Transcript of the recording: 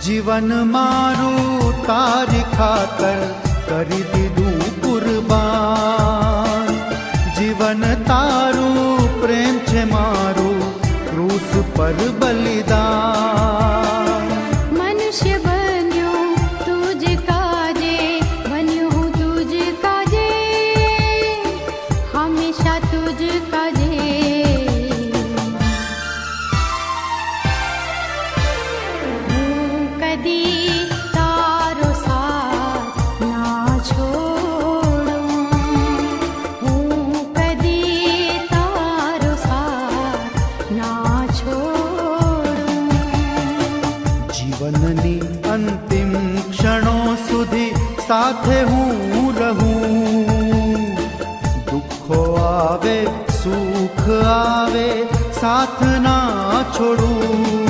જીવન મારું તારી ખાતર કરી દીધું કુરબાન. જીવન તારું પ્રેમ છે મારું ક્રૂસ પર બલિદાન. મનુષ્ય બન્યો તુજ કાજે, બન્યો હું તુજ કાજે, હંમેશા તુજ કાજે. જીવનની અંતિમ ક્ષણો સુધી સાથે હું રહું. દુઃખો આવે સુખ આવે સાથ ના છોડું.